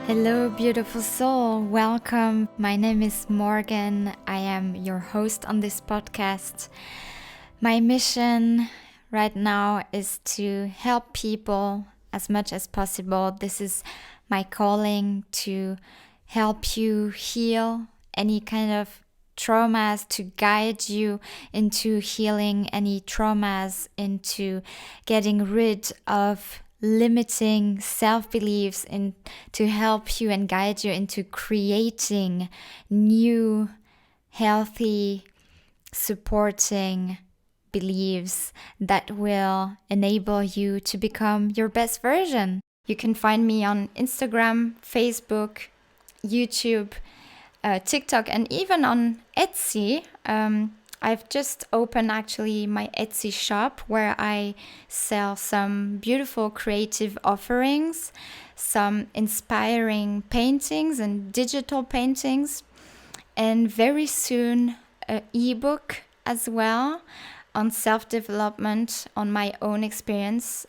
Hello, beautiful soul. Welcome. My name is Morgan. I am your host on this podcast. My mission right now is to help people as much as possible. This is my calling to help you heal any kind of traumas, to guide you into healing any traumas, into getting rid of limiting self-beliefs, and to help you and guide you into creating new, healthy, supporting beliefs that will enable you to become your best version. You can find me on Instagram, Facebook, YouTube, TikTok, and even on Etsy. I've just opened actually my Etsy shop where I sell some beautiful creative offerings, some inspiring paintings and digital paintings, and very soon an ebook as well on self-development, on my own experience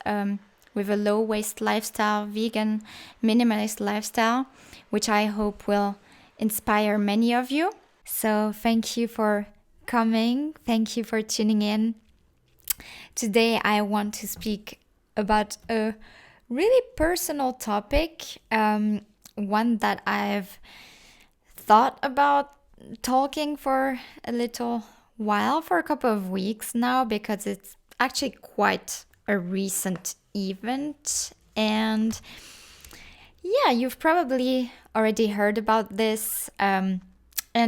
with a low-waste lifestyle, vegan, minimalist lifestyle, which I hope will inspire many of you. So thank you for coming. Thank you for tuning in. Today I want to speak about a really personal topic, one that I've thought about talking for a little while, for a couple of weeks now, because it's actually quite a recent event. And yeah, you've probably already heard about this. And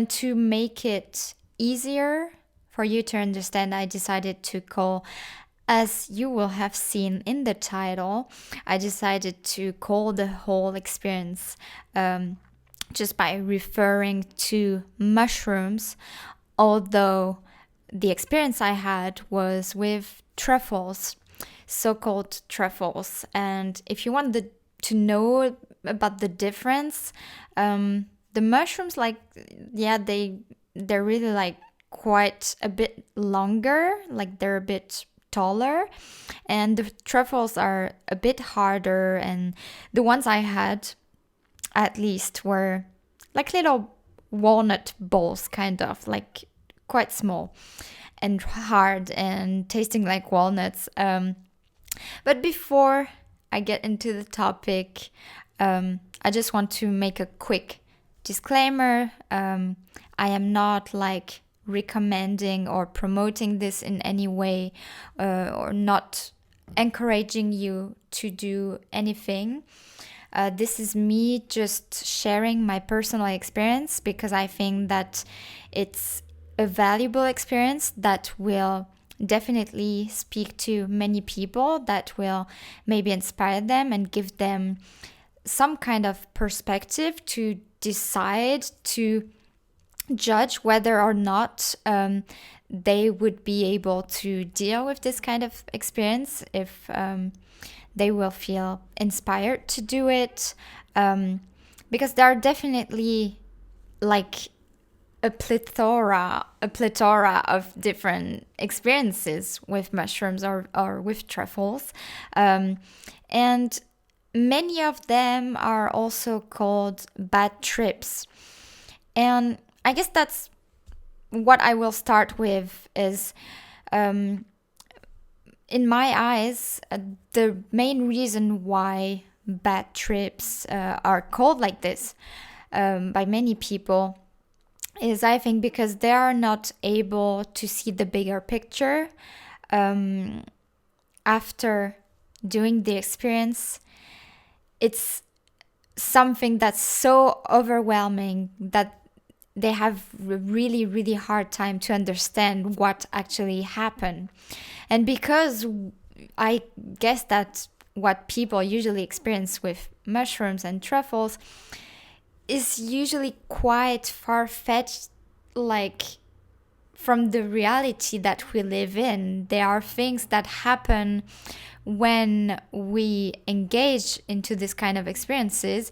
to make it easier for you to understand, I decided to call, as you will have seen in the title, I decided to call the whole experience just by referring to mushrooms, although the experience I had was with truffles, so-called truffles. And if you want to know about the difference, the mushrooms, they're really like quite a bit longer, like they're a bit taller, and the truffles are a bit harder, and the ones I had at least were like little walnut balls, kind of like quite small and hard and tasting like walnuts. But before I get into the topic, I just want to make a quick disclaimer. I am not like recommending or promoting this in any way, or not encouraging you to do anything. This is me just sharing my personal experience, because I think that it's a valuable experience that will definitely speak to many people, that will maybe inspire them and give them some kind of perspective to decide, to judge whether or not they would be able to deal with this kind of experience, if they will feel inspired to do it, because there are definitely like a plethora of different experiences with mushrooms or with truffles, and many of them are also called bad trips. And I guess that's what I will start with is, in my eyes, the main reason why bad trips are called like this by many people is, I think, because they are not able to see the bigger picture after doing the experience. It's something that's so overwhelming that they have a really, really hard time to understand what actually happened. And because I guess that's what people usually experience with mushrooms and truffles is usually quite far-fetched, like from the reality that we live in. There are things that happen when we engage into this kind of experiences,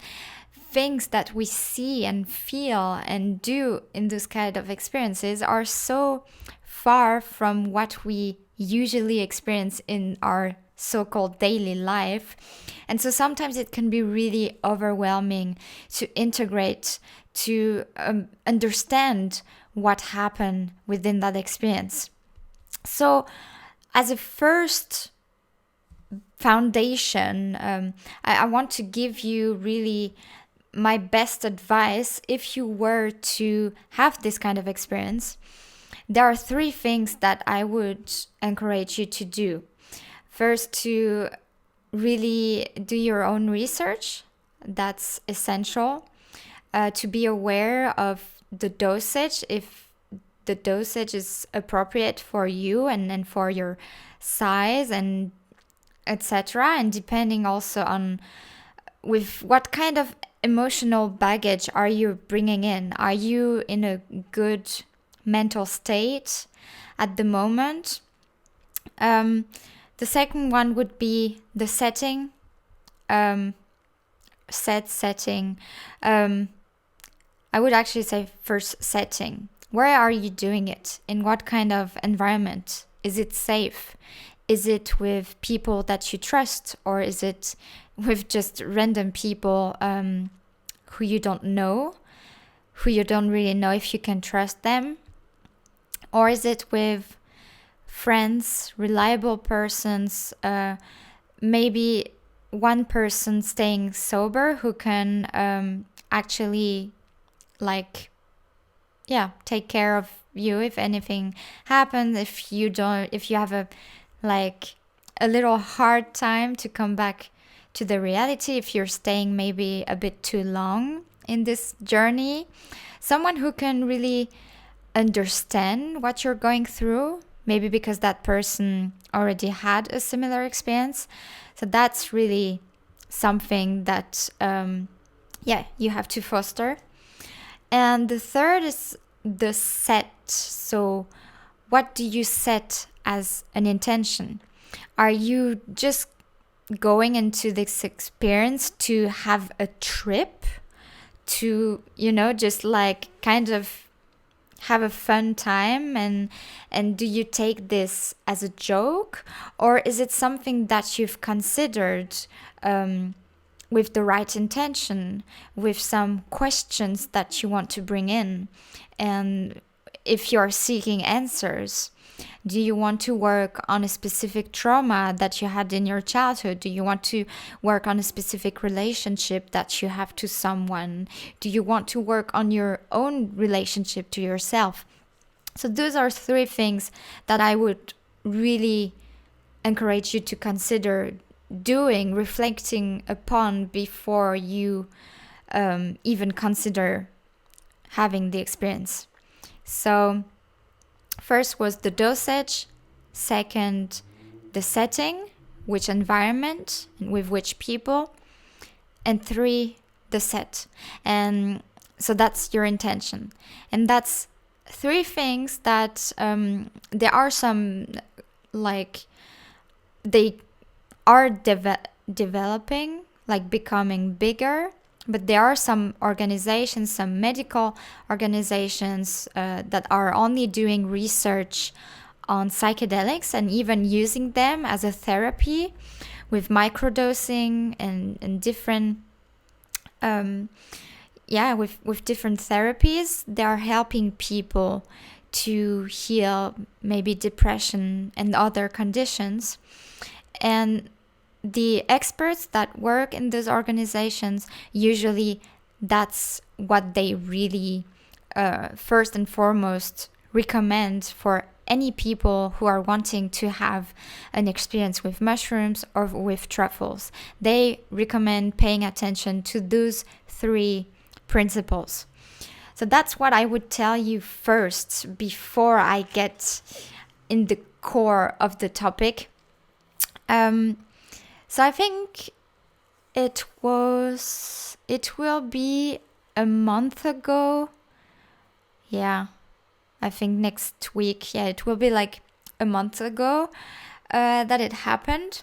things that we see and feel and do in this kind of experiences are so far from what we usually experience in our so-called daily life. And so sometimes it can be really overwhelming to integrate, to understand what happened within that experience. So as a first foundation, I want to give you really my best advice if you were to have this kind of experience. There are 3 things that I would encourage you to do. First, to really do your own research. That's essential. To be aware of the dosage, if the dosage is appropriate for you and for your size and etc. And depending also on with what kind of emotional baggage are you bringing in? Are you in a good mental state at the moment? The second one would be the setting. Setting. I would actually say first setting. Where are you doing it? In what kind of environment? Is it safe? Is it with people that you trust, or is it with just random people who you don't know, who you don't really know if you can trust them? Or is it with friends, reliable persons, maybe one person staying sober who can actually take care of you if anything happens, if you have a little hard time to come back to the reality, if you're staying maybe a bit too long in this journey, someone who can really understand what you're going through, maybe because that person already had a similar experience. So that's really something that you have to foster. And the third is the set. So what do you set as an intention? Are you just going into this experience to have a trip, to just kind of have a fun time, and do you take this as a joke, or is it something that you've considered with the right intention, with some questions that you want to bring in? And if you're seeking answers, do you want to work on a specific trauma that you had in your childhood? Do you want to work on a specific relationship that you have to someone? Do you want to work on your own relationship to yourself? So those are 3 things that I would really encourage you to consider doing, reflecting upon before you even consider having the experience. So first was the dosage, second the setting, which environment and with which people, and 3 the set. And so that's your intention. And that's 3 things that there are some they are developing, becoming bigger. But there are some organizations, some medical organizations that are only doing research on psychedelics and even using them as a therapy with microdosing and different, with different therapies. They are helping people to heal maybe depression and other conditions. And the experts that work in those organizations, usually that's what they really first and foremost recommend for any people who are wanting to have an experience with mushrooms or with truffles. They recommend paying attention to those 3 principles. So that's what I would tell you first before I get in the core of the topic. So I think it will be a month ago. Yeah, I think next week. Yeah, it will be a month ago that it happened.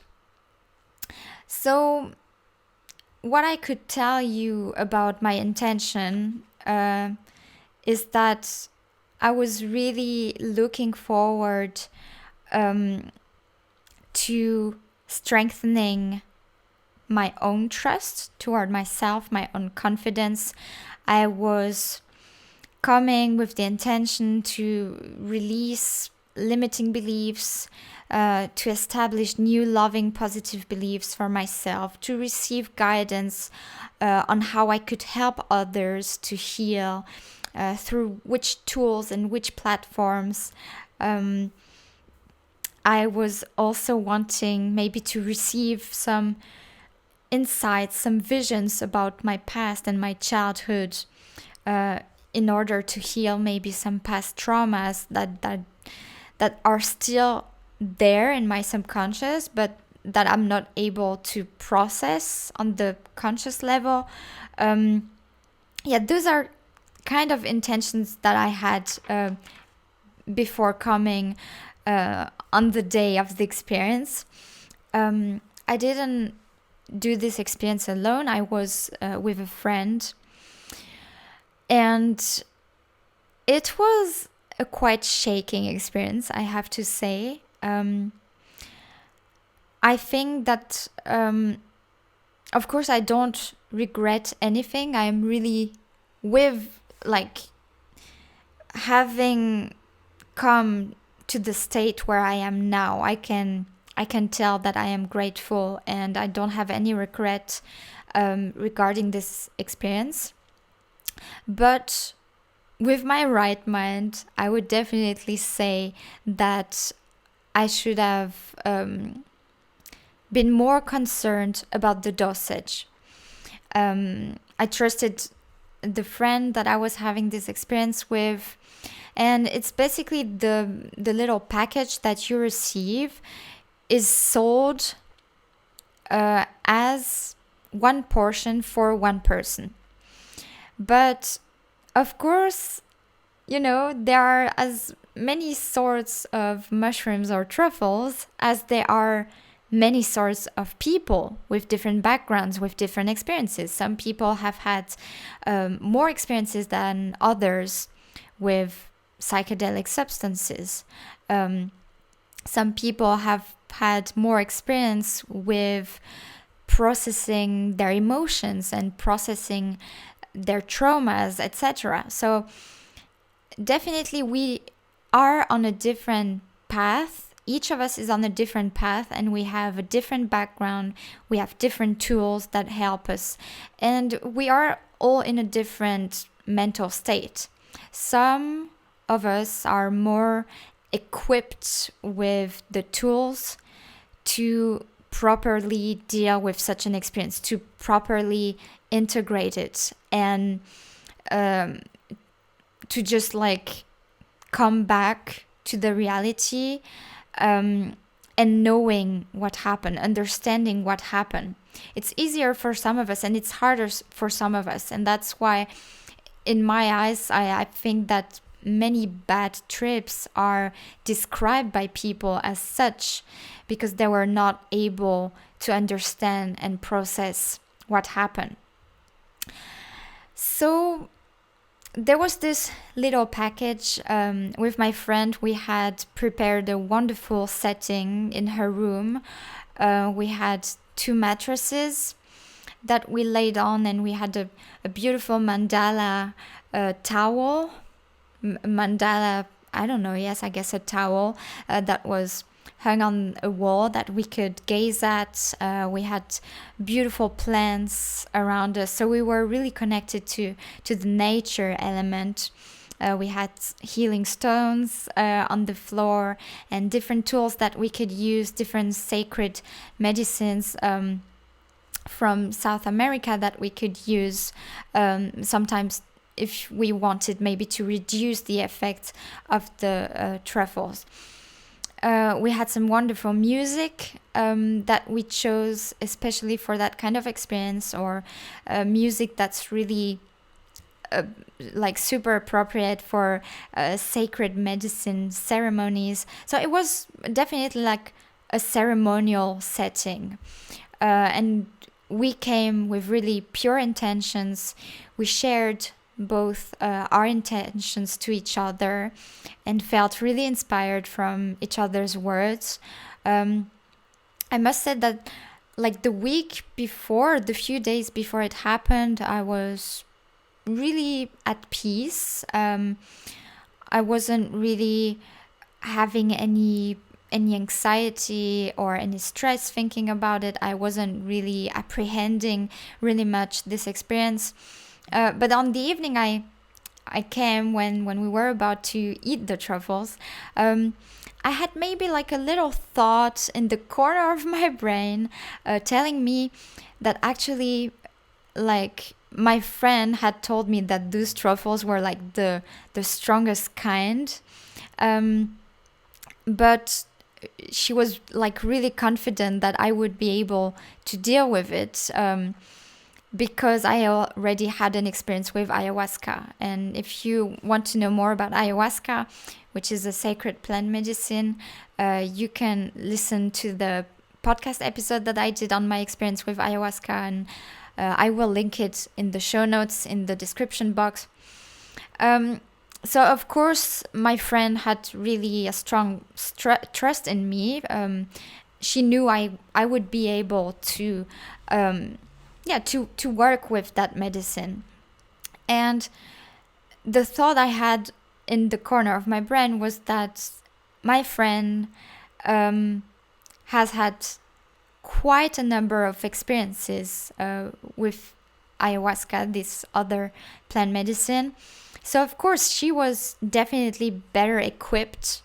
So what I could tell you about my intention is that I was really looking forward to strengthening my own trust toward myself, my own confidence. I was coming with the intention to release limiting beliefs, to establish new loving positive beliefs for myself, to receive guidance on how I could help others to heal, through which tools and which platforms. I was also wanting maybe to receive some insights, some visions about my past and my childhood, in order to heal maybe some past traumas that are still there in my subconscious, but that I'm not able to process on the conscious level. Those are kind of intentions that I had before coming on the day of the experience. I didn't do this experience alone. I was with a friend, and it was a quite shaking experience, I have to say. I think that, of course, I don't regret anything. I'm really with, like, having come to the state where I am now. I can tell that I am grateful, and I don't have any regret regarding this experience. But with my right mind, I would definitely say that I should have been more concerned about the dosage. I trusted the friend that I was having this experience with, and it's basically the little package that you receive is sold as one portion for one person. But of course, there are as many sorts of mushrooms or truffles as there are many sorts of people with different backgrounds, with different experiences. Some people have had more experiences than others with psychedelic substances. Some people have had more experience with processing their emotions and processing their traumas, etc. So definitely we are on a different path. Each of us is on a different path, and we have a different background. We have different tools that help us, and we are all in a different mental state. Some of us are more equipped with the tools to properly deal with such an experience, to properly integrate it, and to just like come back to the reality, and knowing what happened, understanding what happened. It's easier for some of us, and it's harder for some of us. And that's why, in my eyes, I think that many bad trips are described by people as such, because they were not able to understand and process what happened. So there was this little package. With my friend, we had prepared a wonderful setting in her room. We had 2 mattresses that we laid on, and we had a beautiful mandala towel. Mandala, I don't know, yes, I guess a towel that was hung on a wall that we could gaze at. We had beautiful plants around us, so we were really connected to the nature element. We had healing stones on the floor, and different tools that we could use, different sacred medicines from South America that we could use sometimes if we wanted maybe to reduce the effect of the truffles. We had some wonderful music that we chose especially for that kind of experience, or music that's really like super appropriate for sacred medicine ceremonies. So it was definitely like a ceremonial setting, and we came with really pure intentions. We shared both our intentions to each other and felt really inspired from each other's words. I must say that like the week before, the few days before it happened, I was really at peace. I wasn't really having any anxiety or any stress thinking about it. I wasn't really apprehending really much this experience. But on the evening, I came when we were about to eat the truffles. I had maybe like a little thought in the corner of my brain, telling me that actually, like, my friend had told me that those truffles were like the strongest kind. But she was like really confident that I would be able to deal with it, because I already had an experience with ayahuasca. And if you want to know more about ayahuasca, which is a sacred plant medicine, you can listen to the podcast episode that I did on my experience with ayahuasca, and I will link it in the show notes in the description box. So of course my friend had really a strong trust in me. She knew I would be able to to work with that medicine. And the thought I had in the corner of my brain was that my friend has had quite a number of experiences with ayahuasca, this other plant medicine. So of course she was definitely better equipped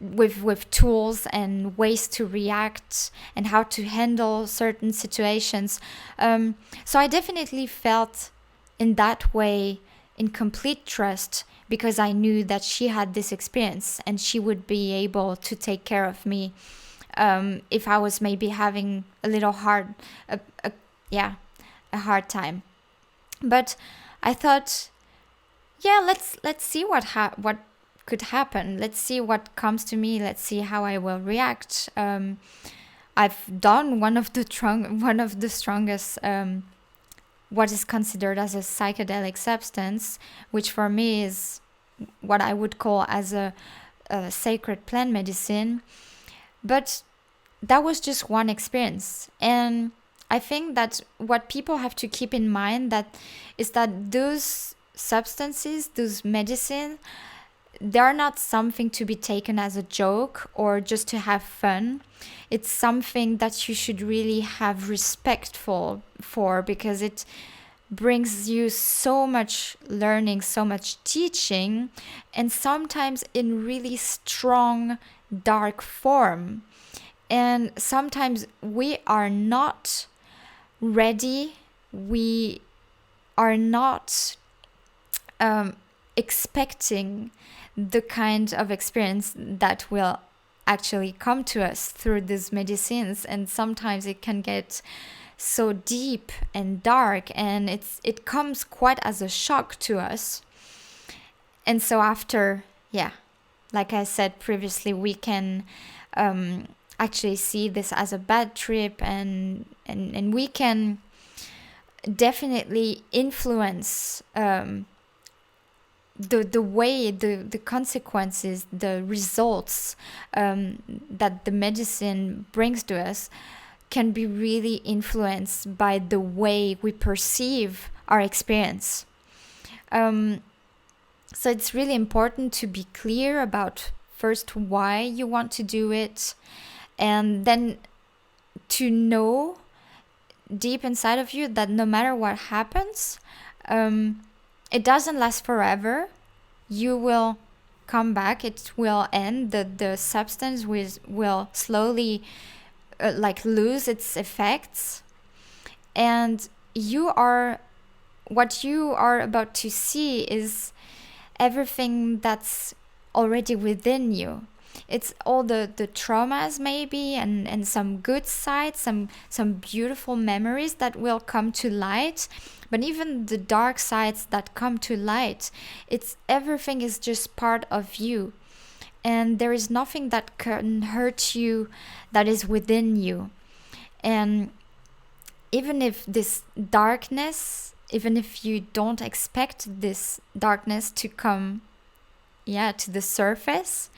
with tools and ways to react and how to handle certain situations. So I definitely felt in that way in complete trust, because I knew that she had this experience and she would be able to take care of me if I was maybe having a little hard time. But I thought, yeah, let's see what could happen. Let's see what comes to me. Let's see how I will react. I've done one of the strongest, what is considered as a psychedelic substance, which for me is what I would call as a sacred plant medicine. But that was just one experience. And I think that what people have to keep in mind is that those substances, those medicine, they're not something to be taken as a joke or just to have fun. It's something that you should really have respect for, because it brings you so much learning, so much teaching, and sometimes in really strong, dark form. And sometimes we are not ready, we are not expecting the kind of experience that will actually come to us through these medicines. And sometimes it can get so deep and dark, and it comes quite as a shock to us. And so after, like I said previously, we can actually see this as a bad trip, and we can definitely influence the way, the consequences, the results that the medicine brings to us can be really influenced by the way we perceive our experience. So it's really important to be clear about first why you want to do it, and then to know deep inside of you that no matter what happens, it doesn't last forever. You will come back. It will end. The substance will slowly lose its effects, and what you are about to see is everything that's already within you. It's all the traumas maybe, and some good sides, some beautiful memories that will come to light. But even the dark sides that come to light, everything is just part of you. And there is nothing that can hurt you that is within you. And even if this darkness, even if you don't expect this darkness to come to the surface,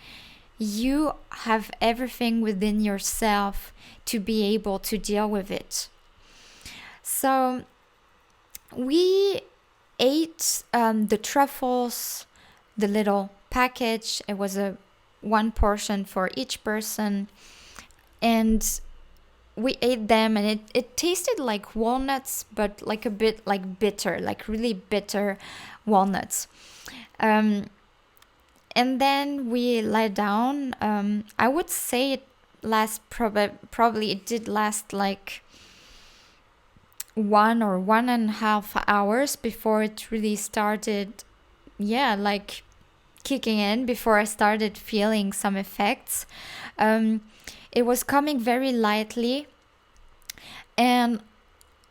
you have everything within yourself to be able to deal with it. So we ate the truffles, the little package. It was a one portion for each person, and we ate them, and it tasted like walnuts, but like a bit like bitter, like really bitter walnuts. And then we lay down. I would say it probably it did last like 1 or 1.5 hours before it really started, like kicking in, before I started feeling some effects. It was coming very lightly, and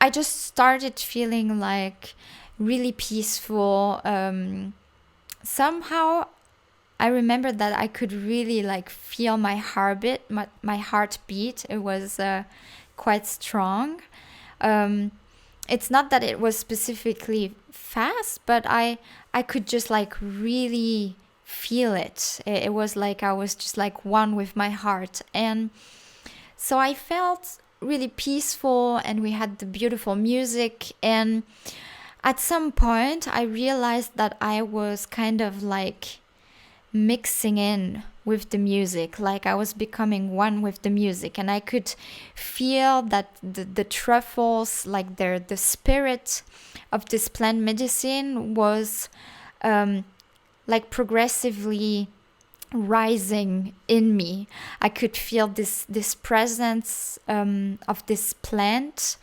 I just started feeling like really peaceful. Somehow I remember that I could really like feel my heartbeat. It was quite strong. It's not that it was specifically fast, but I could just like really feel it. It was like I was just like one with my heart. And so I felt really peaceful, and we had the beautiful music. And at some point I realized that I was kind of like mixing in with the music, like I was becoming one with the music, and I could feel that the truffles, like the spirit of this plant medicine was like progressively rising in me. I could feel this presence of this plant,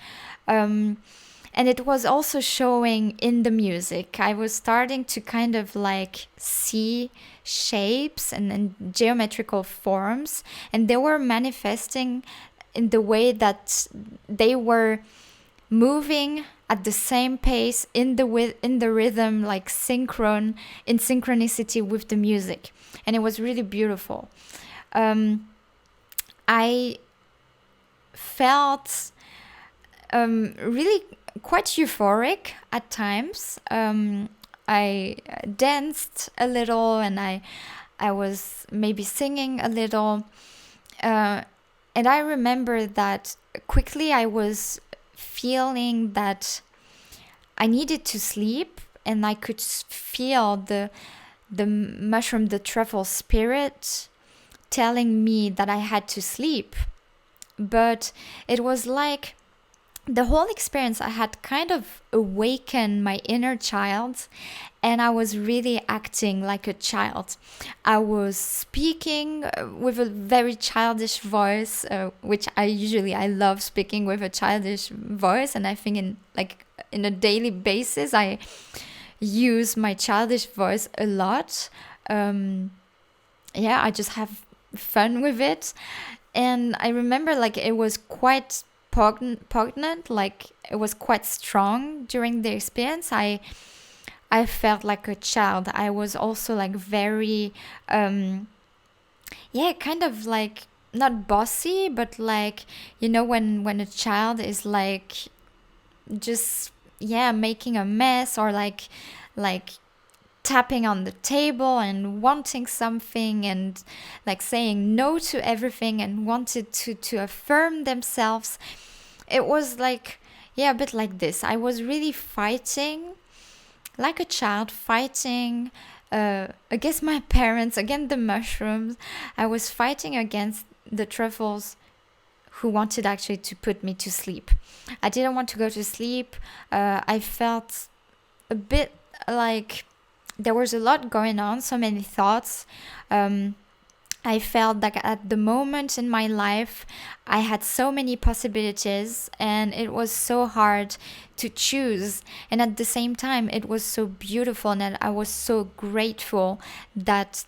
and it was also showing in the music. I was starting to kind of like see shapes and geometrical forms, and they were manifesting in the way that they were moving at the same pace in the rhythm, like in synchronicity with the music. And it was really beautiful. I felt really quite euphoric at times. I danced a little, and I was maybe singing a little. And I remember that quickly I was feeling that I needed to sleep, and I could feel the mushroom, the truffle spirit telling me that I had to sleep. But it was like the whole experience, I had kind of awakened my inner child, and I was really acting like a child. I was speaking with a very childish voice, which I love speaking with a childish voice, and I think in a daily basis I use my childish voice a lot. I just have fun with it. And I remember like it was quite poignant, like it was quite strong during the experience. I felt like a child. I was also like very kind of like not bossy, but like, when a child is like just making a mess, or like tapping on the table and wanting something, and like saying no to everything, and wanted to affirm themselves. It was like a bit like this. I was really fighting like a child, fighting against my parents, against the mushrooms. I was fighting against the truffles, who wanted actually to put me to sleep. I didn't want to go to sleep. I felt a bit like there was a lot going on, so many thoughts. I felt that at the moment in my life, I had so many possibilities, and it was so hard to choose. And at the same time, it was so beautiful, and I was so grateful that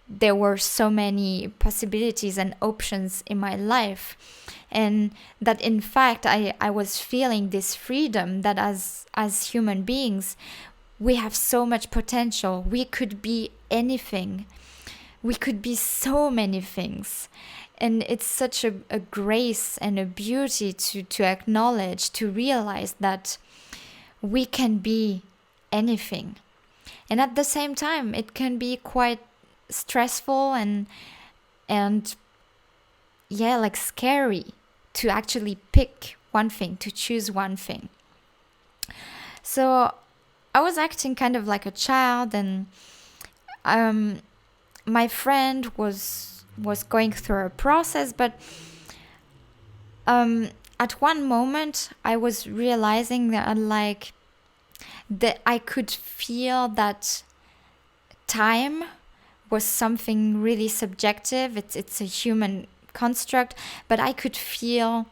there were so many possibilities and options in my life. And that in fact, I was feeling this freedom that as human beings, we have so much potential. We could be anything. We could be so many things. And it's such a grace and a beauty to acknowledge, to realize that we can be anything. And at the same time, it can be quite stressful and and yeah, like scary to actually pick one thing, to choose one thing. So I was acting kind of like a child, and my friend was going through a process, but at one moment I was realizing that I could feel that time was something really subjective. It's a human construct, but I could feel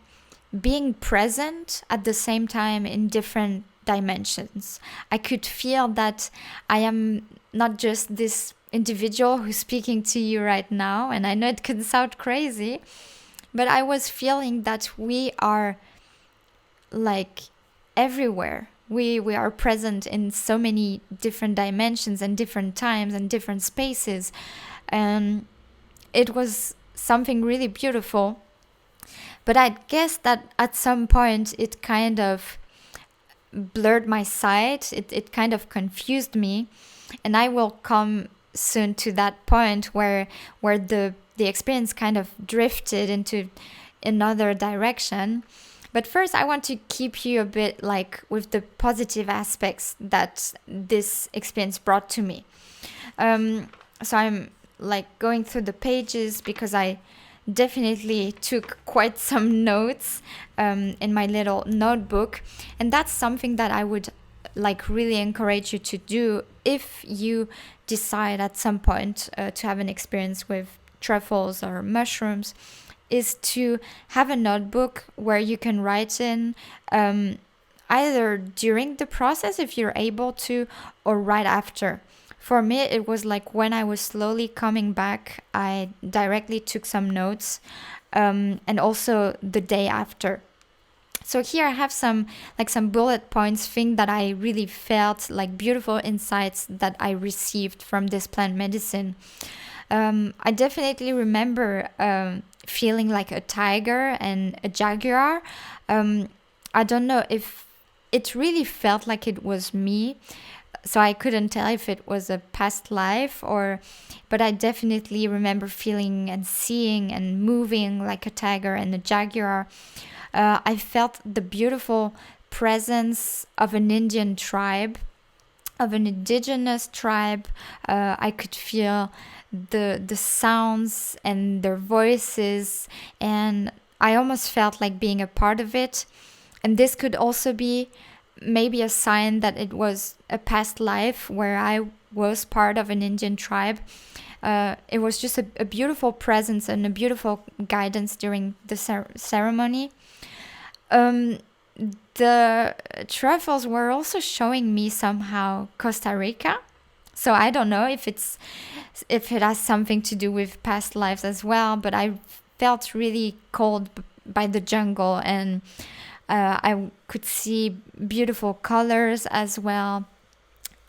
being present at the same time in different dimensions. I could feel that I am not just this individual who's speaking to you right now, and I know it can sound crazy, but I was feeling that we are like everywhere. We are present in so many different dimensions and different times and different spaces. And it was something really beautiful. But I guess that at some point it kind of blurred my sight. It kind of confused me. And I will come soon to that point where the experience kind of drifted into another direction. But first, I want to keep you a bit like with the positive aspects that this experience brought to me. So I'm like going through the pages because I definitely took quite some notes in my little notebook. And that's something that I would like really encourage you to do if you decide at some point to have an experience with truffles or mushrooms, is to have a notebook where you can write in either during the process if you're able to, or right after. For me, it was like when I was slowly coming back, I directly took some notes, and also the day after. So here I have some bullet points, things that I really felt like beautiful insights that I received from this plant medicine. I definitely remember feeling like a tiger and a jaguar. I don't know if it really felt like it was me, so I couldn't tell if it was a past life but I definitely remember feeling and seeing and moving like a tiger and a jaguar. I felt the beautiful presence of an Indian tribe, of an indigenous tribe. I could feel the sounds and their voices, and I almost felt like being a part of it. And this could also be maybe a sign that it was a past life where I was part of an Indian tribe. It was just a beautiful presence and a beautiful guidance during the ceremony. The truffles were also showing me somehow Costa Rica. So I don't know if it has something to do with past lives as well, but I felt really called by the jungle, and I could see beautiful colors as well.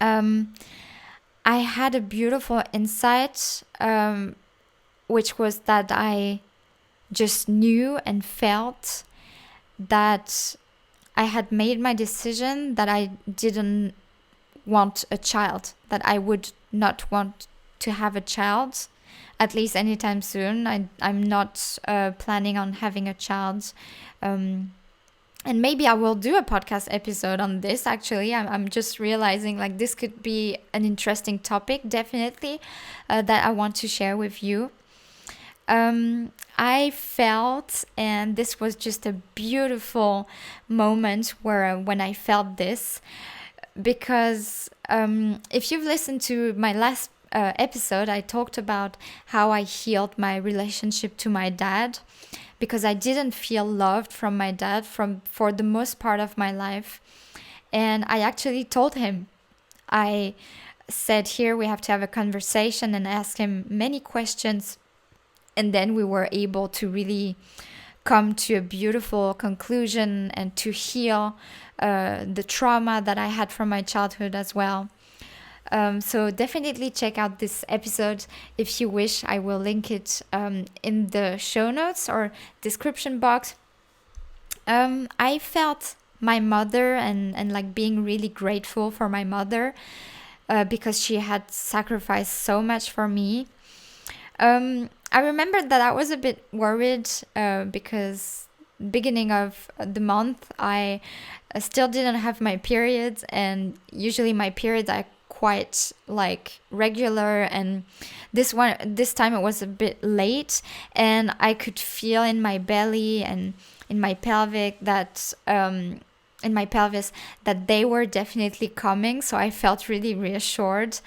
I had a beautiful insight, which was that I just knew and felt that I had made my decision that I didn't want a child, that I would not want to have a child, at least anytime soon. I'm not planning on having a child. And maybe I will do a podcast episode on this, actually. I'm just realizing like this could be an interesting topic, definitely, that I want to share with you. I felt, and this was just a beautiful moment when I felt this, because if you've listened to my last episode, I talked about how I healed my relationship to my dad, because I didn't feel loved from my dad for the most part of my life. And I actually told him, I said, here we have to have a conversation, and ask him many questions. And then we were able to really come to a beautiful conclusion and to heal the trauma that I had from my childhood as well. So definitely check out this episode if you wish. I will link it in the show notes or description box. I felt my mother and like being really grateful for my mother because she had sacrificed so much for me. I remember that I was a bit worried because beginning of the month I still didn't have my periods, and usually my periods are quite like regular, and this time it was a bit late, and I could feel in my belly and in my pelvic that in my pelvis that they were definitely coming, so I felt really reassured.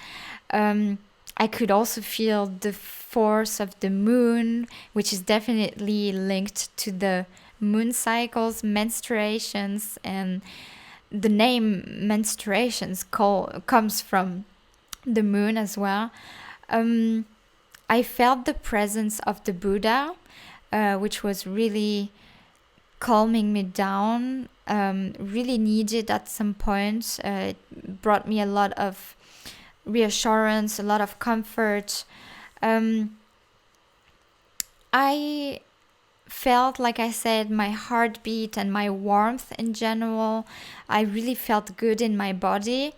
I could also feel the force of the moon, which is definitely linked to the moon cycles, menstruations, and the name comes from the moon as well. I felt the presence of the Buddha, which was really calming me down, really needed at some point. It brought me a lot of reassurance, a lot of comfort. I felt, like I said, my heartbeat and my warmth in general. I really felt good in my body.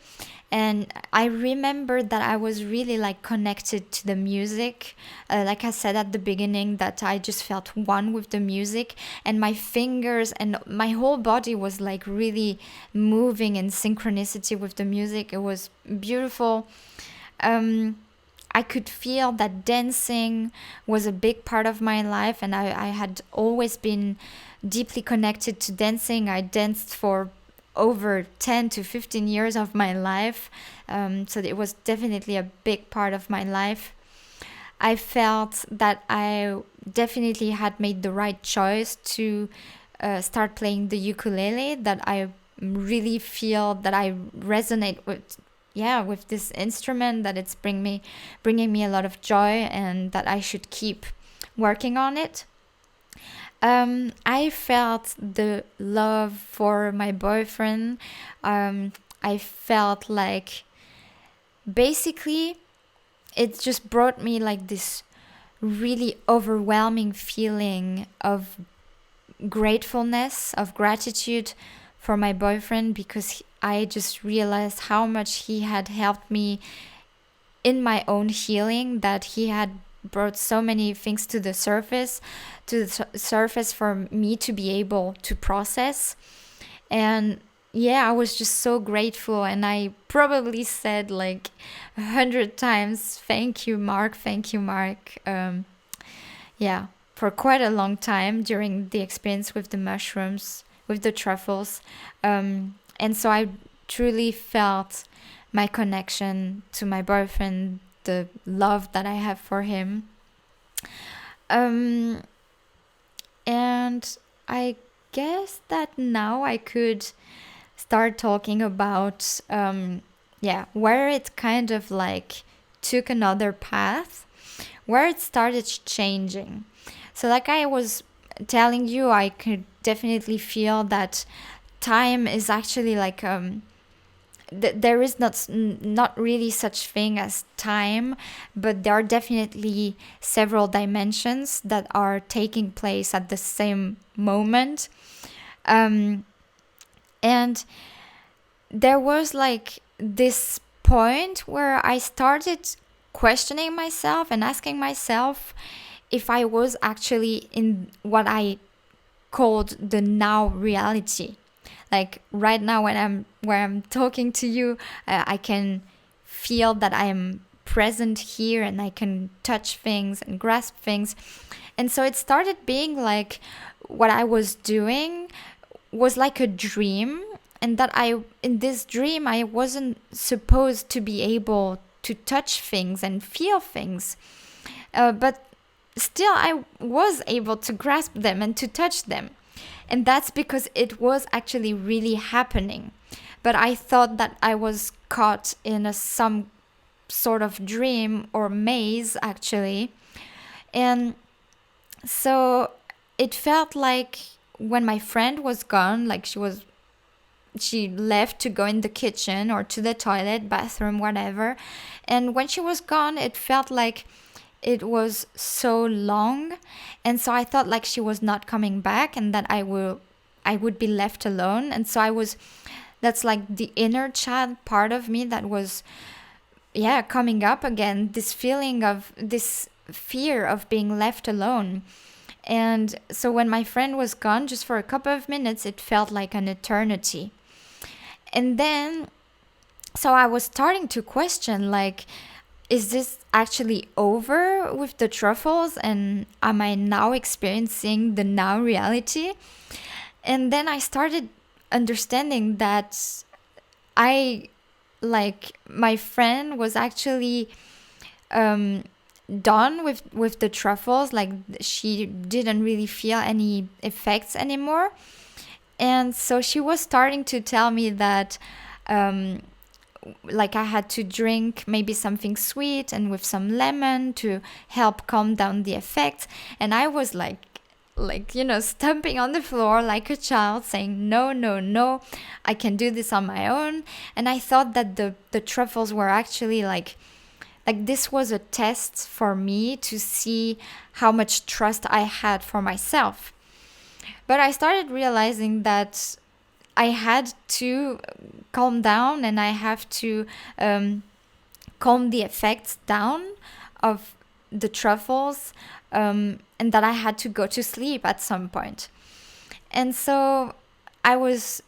And I remember that I was really like connected to the music. Like I said at the beginning, that I just felt one with the music, and my fingers and my whole body was like really moving in synchronicity with the music. It was beautiful. I could feel that dancing was a big part of my life, and I had always been deeply connected to dancing. I danced for over 10 to 15 years of my life, so it was definitely a big part of my life. I felt that I definitely had made the right choice to start playing the ukulele, that I really feel that I resonate with this instrument, that it's bringing me a lot of joy, and that I should keep working on it. I felt the love for my boyfriend. I felt like basically it just brought me like this really overwhelming feeling of gratefulness, of gratitude for my boyfriend, because I just realized how much he had helped me in my own healing, that he had brought so many things to the surface for me to be able to process. And yeah, I was just so grateful, and I probably said like 100 times, thank you, Mark, yeah, for quite a long time during the experience with the mushrooms, with the truffles. And so I truly felt my connection to my boyfriend, the love that I have for him. And I guess that now I could start talking about where it kind of like took another path, where it started changing. So like I was telling you, I could definitely feel that time is actually like there is not really such thing as time, but there are definitely several dimensions that are taking place at the same moment. And there was like this point where I started questioning myself and asking myself if I was actually in what I called the now reality. Like right now, where I'm talking to you, I can feel that I am present here, and I can touch things and grasp things. And so it started being like what I was doing was like a dream, and that in this dream I wasn't supposed to be able to touch things and feel things, but still I was able to grasp them and to touch them. And that's because it was actually really happening. But I thought that I was caught in some sort of dream or maze, actually. And so it felt like when my friend was gone, like she left to go in the kitchen or to the toilet, bathroom, whatever. And when she was gone, it felt like it was so long, and so I thought like she was not coming back, and that I would be left alone. And so that's like the inner child part of me that was coming up again, this feeling of this fear of being left alone. And so when my friend was gone, just for a couple of minutes, it felt like an eternity. And then, so I was starting to question, like, is this actually over with the truffles? And am I now experiencing the now reality? And then I started understanding that my friend was actually done with the truffles. Like, she didn't really feel any effects anymore. And so she was starting to tell me that like, I had to drink maybe something sweet and with some lemon to help calm down the effects. And I was like, stomping on the floor like a child, saying, no, no, no, I can do this on my own. And I thought that the truffles were actually like this was a test for me to see how much trust I had for myself. But I started realizing that I had to calm down, and I have to calm the effects down of the truffles, and that I had to go to sleep at some point. And so I was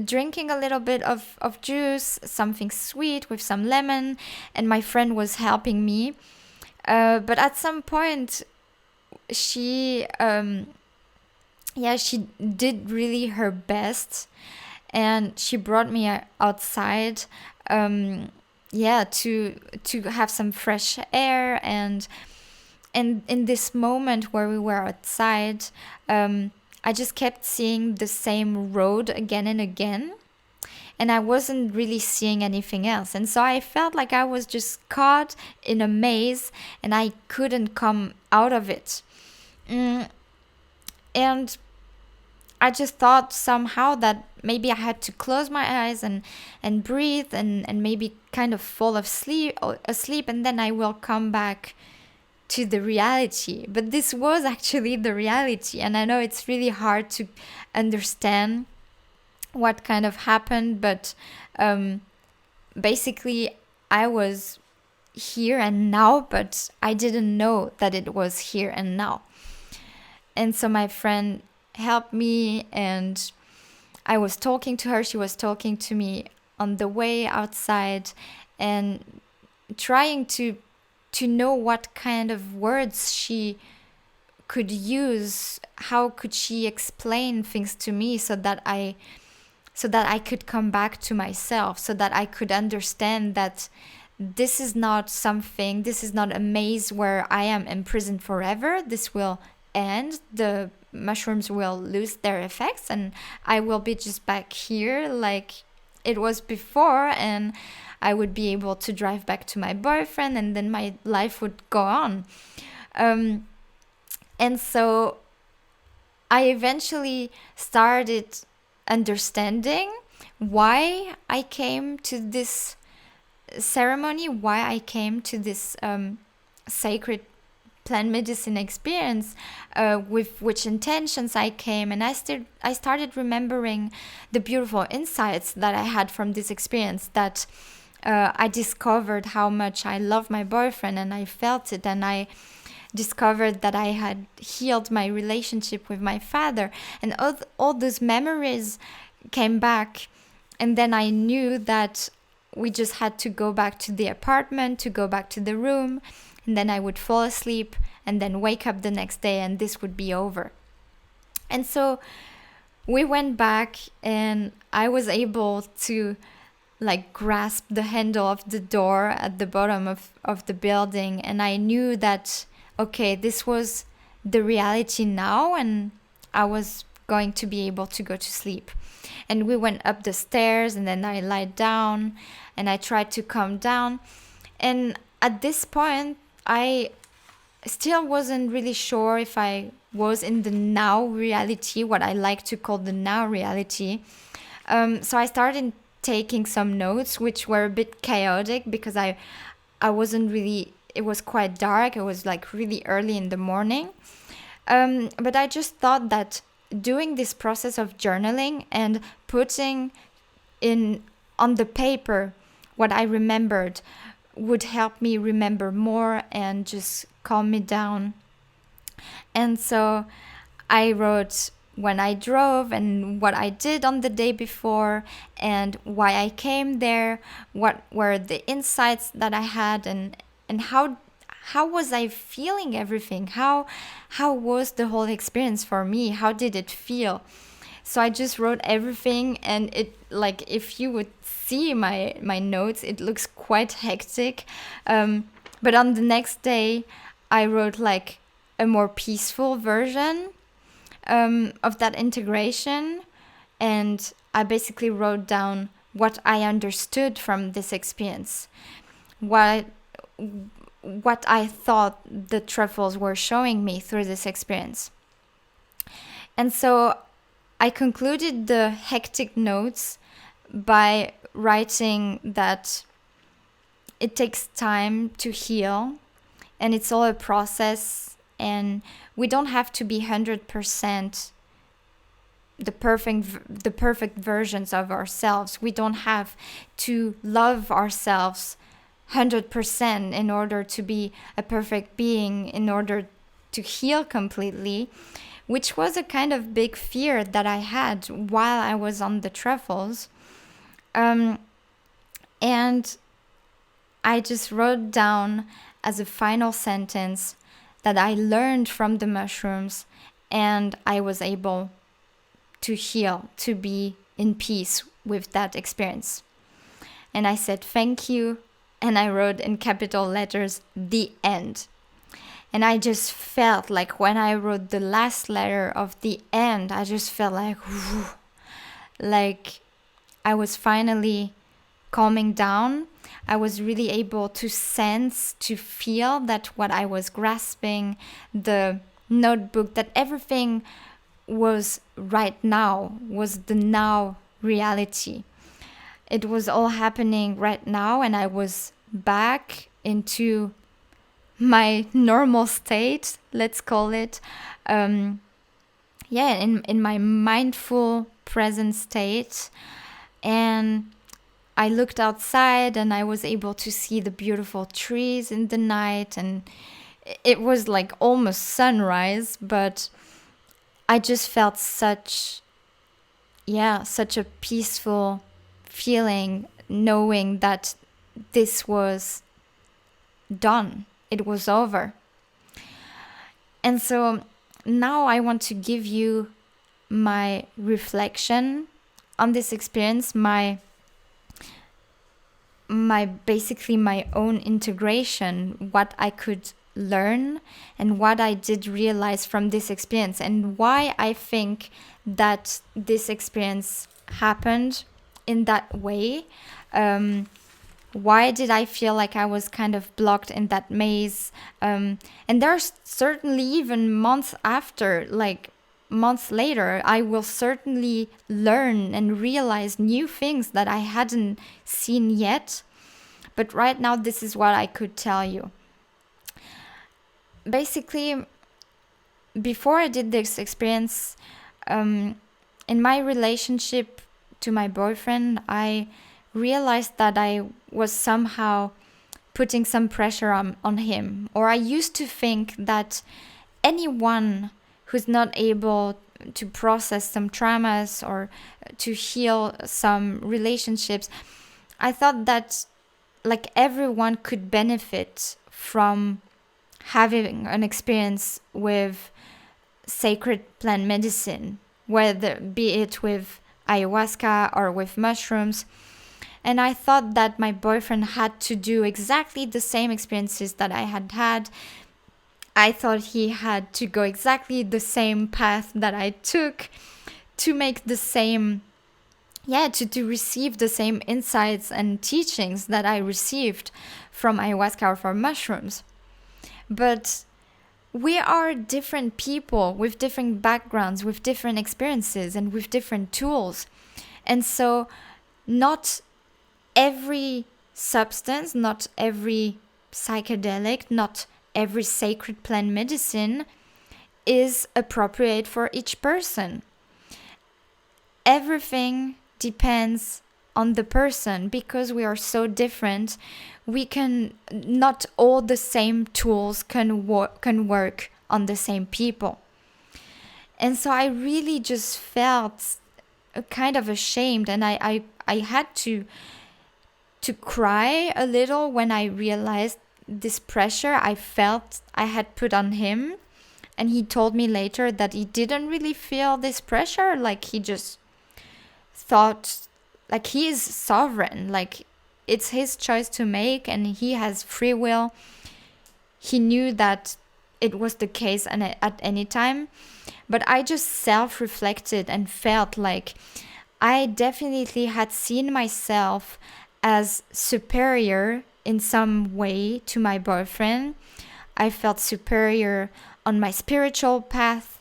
drinking a little bit of juice, something sweet with some lemon, and my friend was helping me. But at some point, she did really her best, and she brought me outside, to have some fresh air. And in this moment where we were outside, I just kept seeing the same road again and again, and I wasn't really seeing anything else. And so I felt like I was just caught in a maze, and I couldn't come out of it. And I just thought somehow that maybe I had to close my eyes and breathe and maybe kind of fall asleep, and then I will come back to the reality. But this was actually the reality, and I know it's really hard to understand what kind of happened, but basically I was here and now, but I didn't know that it was here and now. And so my friend helped me, and I was talking to her, she was talking to me on the way outside, and trying to know what kind of words she could use, how could she explain things to me, so that I could come back to myself, so that I could understand that this is not a maze where I am imprisoned forever. This will end, the mushrooms will lose their effects, and I will be just back here like it was before, and I would be able to drive back to my boyfriend, and then my life would go on. And so I eventually started understanding why I came to this ceremony, why I came to this sacred plant medicine experience, with which intentions I came. And I started remembering the beautiful insights that I had from this experience, that I discovered how much I love my boyfriend, and I felt it, and I discovered that I had healed my relationship with my father, and all those memories came back. And then I knew that we just had to go back to the apartment, to go back to the room, and then I would fall asleep and then wake up the next day, and this would be over. And so we went back, and I was able to grasp the handle of the door at the bottom of the building, and I knew that, okay, this was the reality now, and I was going to be able to go to sleep. And we went up the stairs, and then I lied down, and I tried to calm down. And at this point, I still wasn't really sure if I was in the now reality, what I like to call the now reality. So I started taking some notes, which were a bit chaotic, because I wasn't really, it was quite dark, it was really early in the morning. But I just thought that doing this process of journaling and putting on the paper what I remembered would help me remember more, and just calm me down. And so I wrote when I drove and what I did on the day before and why I came there, what were the insights that I had, and how was I feeling everything? How was the whole experience for me? How did it feel? So I just wrote everything, and it, like, if you would see my notes, it looks quite hectic. But on the next day, I wrote like a more peaceful version of that integration, and I basically wrote down what I understood from this experience, what I thought the truffles were showing me through this experience. And so I concluded the hectic notes by writing that it takes time to heal, and it's all a process, and we don't have to be 100% the perfect versions of ourselves. We don't have to love ourselves 100% in order to be a perfect being, in order to heal completely, which was a kind of big fear that I had while I was on the truffles. And I just wrote down as a final sentence that I learned from the mushrooms, and I was able to heal, to be in peace with that experience. And I said thank you, and I wrote in capital letters, the end. And I just felt like when I wrote the last letter of the end, I just felt like, whew, like I was finally calming down. I was really able to sense, to feel that what I was grasping, the notebook, that everything was right now, was the now reality. It was all happening right now, and I was back into my normal state, let's call it. In my mindful present state. And I looked outside and I was able to see the beautiful trees in the night, and it was like almost sunrise, but I just felt such a peaceful feeling knowing that this was done. It was over. And so now I want to give you my reflection on this experience, my basically my own integration, what I could learn and what I did realize from this experience, and why I think that this experience happened in that way. Why did I feel like I was kind of blocked in that maze? And there's certainly even months later, I will certainly learn and realize new things that I hadn't seen yet. But right now, this is what I could tell you. Basically, before I did this experience, in my relationship to my boyfriend, I realized that I was somehow putting some pressure on him. Or I used to think that anyone who's not able to process some traumas or to heal some relationships, I thought that like everyone could benefit from having an experience with sacred plant medicine, whether be it with ayahuasca or with mushrooms. And I thought that my boyfriend had to do exactly the same experiences that I had had. I thought he had to go exactly the same path that I took to make the same, to receive the same insights and teachings that I received from ayahuasca or from mushrooms. But we are different people with different backgrounds, with different experiences, and with different tools. And so not every substance, not every psychedelic, not every sacred plant medicine is appropriate for each person. Everything depends on the person, because we are so different. We can not all the same tools can work on the same people. And so I really just felt kind of ashamed, and I had to cry a little when I realized this pressure I felt I had put on him. And he told me later that he didn't really feel this pressure, like he just thought, like, he is sovereign, like it's his choice to make and he has free will. He knew that it was the case at any time. But I just self-reflected and felt like I definitely had seen myself as superior in some way to my boyfriend. I felt superior on my spiritual path,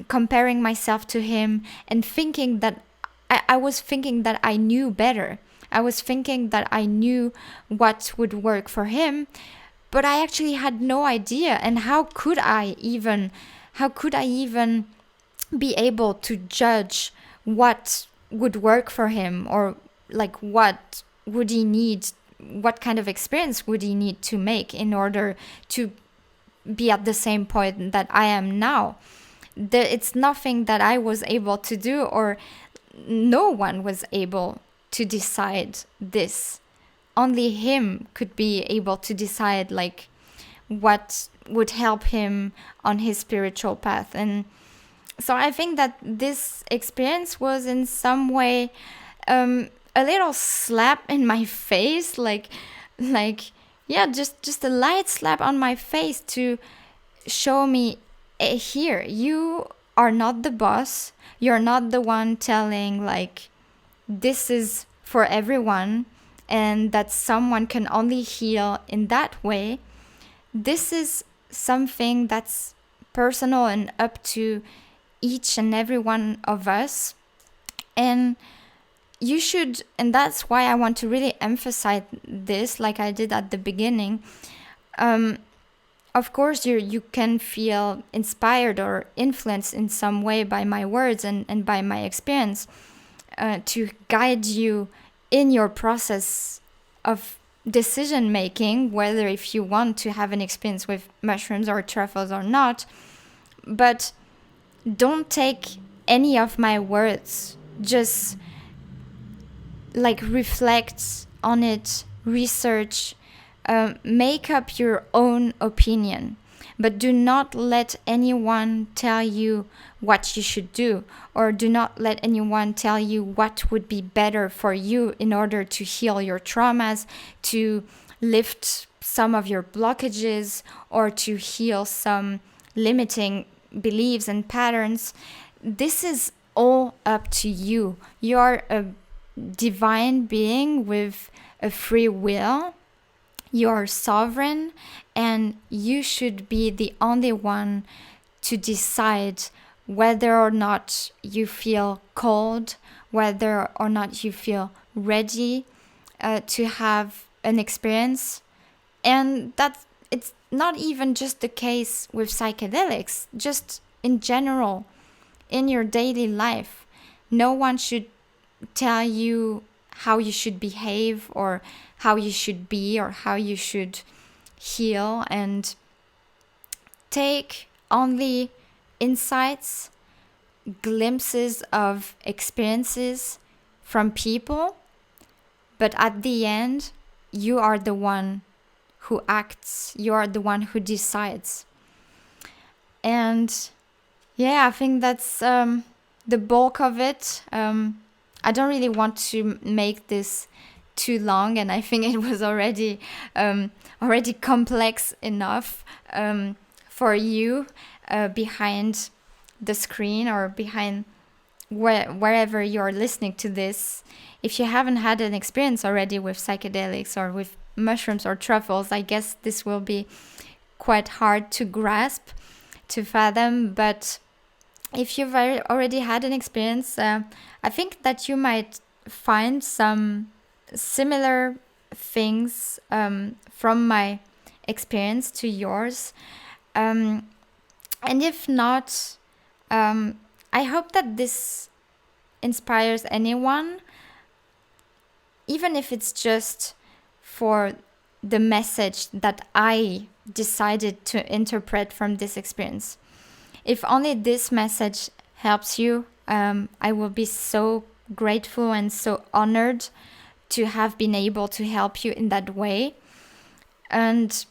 comparing myself to him and thinking that I was thinking that I knew better. I was thinking that I knew what would work for him, but I actually had no idea. And how could I even be able to judge what would work for him, or like what would he need, what kind of experience would he need to make in order to be at the same point that I am now? It's nothing that I was able to do, or no one was able to decide this. Only him could be able to decide like what would help him on his spiritual path. And so I think that this experience was in some way a little slap in my face, like yeah, just a light slap on my face to show me, here, you are not the boss. You're not the one telling like this is for everyone and that someone can only heal in that way. This is something that's personal and up to each and every one of us. And you should, and that's why I want to really emphasize this, like I did at the beginning. Of course, you can feel inspired or influenced in some way by my words and by my experience, to guide you in your process of decision making, whether if you want to have an experience with mushrooms or truffles or not. But don't take any of my words. Just like reflect on it, research, make up your own opinion. But do not let anyone tell you what you should do, or do not let anyone tell you what would be better for you in order to heal your traumas, to lift some of your blockages, or to heal some limiting beliefs and patterns. This is all up to you. You are a divine being with a free will. You are sovereign, and you should be the only one to decide whether or not you feel called, whether or not you feel ready to have an experience. And that it's not even just the case with psychedelics, just in general, in your daily life. No one should tell you how you should behave, or how you should be, or how you should heal. And take only insights, glimpses of experiences from people. But at the end, you are the one who acts. You are the one who decides. And yeah, I think that's the bulk of it. I don't really want to make this too long, and I think it was already complex enough for you behind the screen, or behind wherever you're listening to this. If you haven't had an experience already with psychedelics or with mushrooms or truffles, I guess this will be quite hard to grasp, to fathom. But if you've already had an experience, I think that you might find some similar things from my experience to yours. And if not, I hope that this inspires anyone even if it's just for the message that I decided to interpret from this experience. If only this message helps you, I will be so grateful and so honored to have been able to help you in that way. And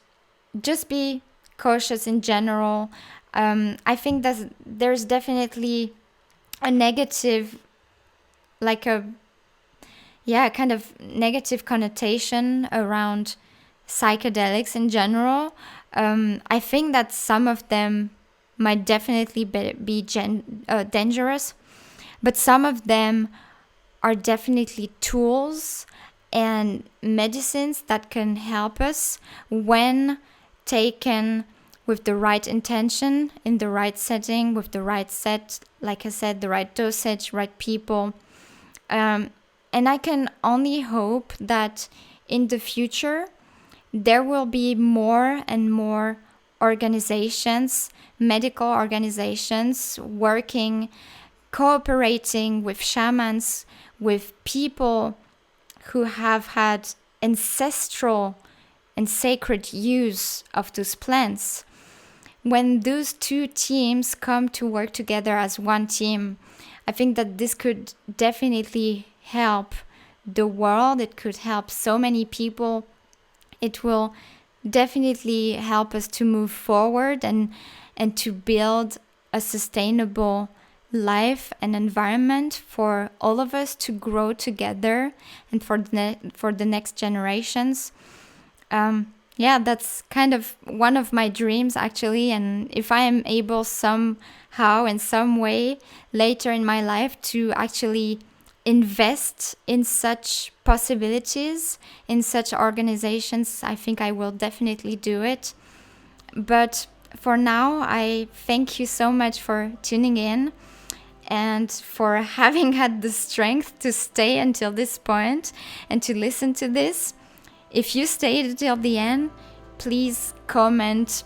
just be cautious in general. I think that there's definitely a negative, like a kind of negative connotation around psychedelics in general. I think that some of them might definitely be dangerous, but some of them are definitely tools and medicines that can help us when taken with the right intention, in the right setting, with the right set, like I said, the right dosage, right people. And I can only hope that in the future there will be more and more organizations, medical organizations, cooperating with shamans, with people who have had ancestral and sacred use of those plants. When those two teams come to work together as one team, I think that this could definitely help the world. It could help so many people. It will definitely help us to move forward and to build a sustainable life and environment for all of us to grow together and for the next generations. That's kind of one of my dreams, actually. And if I am able somehow, in some way, later in my life to actually invest in such possibilities, in such organizations, I think I will definitely do it. But for now, I thank you so much for tuning in and for having had the strength to stay until this point and to listen to this. If you stayed until the end, please comment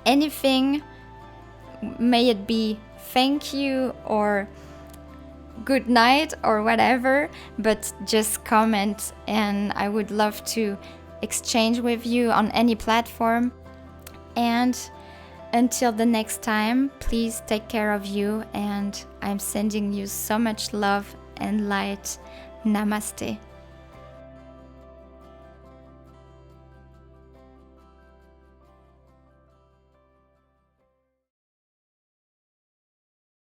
anything. May it be thank you or good night or whatever, but just comment, and I would love to exchange with you on any platform. And until the next time, please take care of you, and I'm sending you so much love and light. Namaste.